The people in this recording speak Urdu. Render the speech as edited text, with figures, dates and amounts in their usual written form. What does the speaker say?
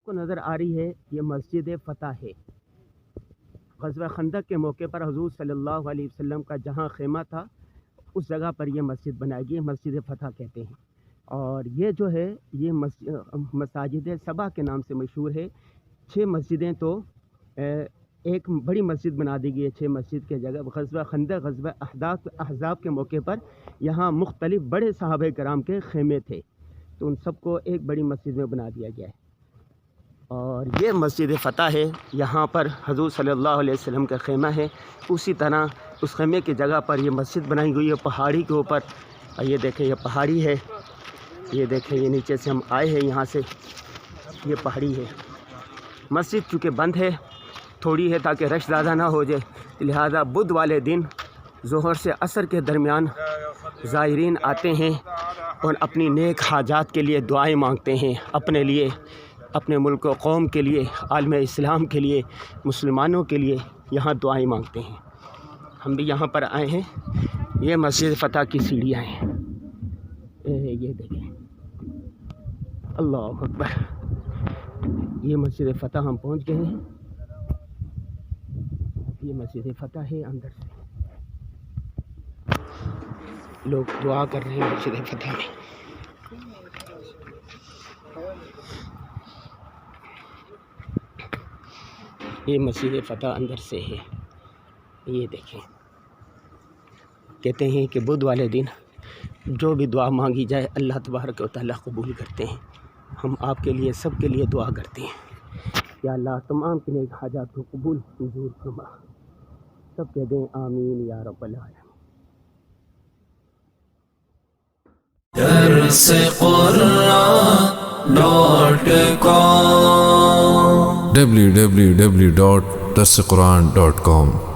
کو نظر آ رہی ہے یہ مسجد فتح ہے۔ غزوہ خندق کے موقع پر حضور صلی اللہ علیہ وسلم کا جہاں خیمہ تھا اس جگہ پر یہ مسجد بنائی گئی، مسجد فتح کہتے ہیں۔ اور یہ جو ہے یہ مساجد سبا کے نام سے مشہور ہے۔ 6 مسجدیں تو ایک بڑی مسجد بنا دی گئی ہے 6 مسجد کے جگہ۔ غزوہ خندق، غزوہ احزاب کے موقع پر یہاں مختلف بڑے صحابہ کرام کے خیمے تھے، تو ان سب کو ایک بڑی مسجد میں بنا دیا گیا ہے۔ اور یہ مسجد فتح ہے، یہاں پر حضور صلی اللہ علیہ وسلم کا خیمہ ہے۔ اسی طرح اس خیمے کی جگہ پر یہ مسجد بنائی گئی ہے پہاڑی کے اوپر۔ اور یہ دیکھیں یہ پہاڑی ہے، یہ دیکھیں یہ نیچے سے ہم آئے ہیں، یہاں سے یہ پہاڑی ہے۔ مسجد چونکہ بند ہے تھوڑی ہے تاکہ رش زیادہ نہ ہو جائے، لہذا بدھ والے دن ظہر سے عصر کے درمیان زائرین آتے ہیں اور اپنی نیک حاجات کے لیے دعائیں مانگتے ہیں، اپنے لیے، اپنے ملک و قوم کے لیے، عالم اسلام کے لیے، مسلمانوں کے لیے یہاں دعائیں مانگتے ہیں۔ ہم بھی یہاں پر آئے ہیں، یہ مسجد فتح کی سیڑھیاں ہیں، یہ دیکھیں، اللہ اکبر، یہ مسجد فتح ہم پہنچ گئے ہیں۔ یہ مسجد فتح ہے، اندر سے لوگ دعا کر رہے ہیں مسجد فتح میں۔ یہ مسجد فتح اندر سے ہے، یہ دیکھیں۔ کہتے ہیں کہ بدھ والے دن جو بھی دعا مانگی جائے اللہ تبارک و تعالیٰ قبول کرتے ہیں۔ ہم آپ کے لیے، سب کے لیے دعا کرتے ہیں کہ اللہ تمام کے نیک حاجات کو قبول منظور فرما۔ سب کہہ دیں آمین یا رب العالمین۔ www.darsequran.com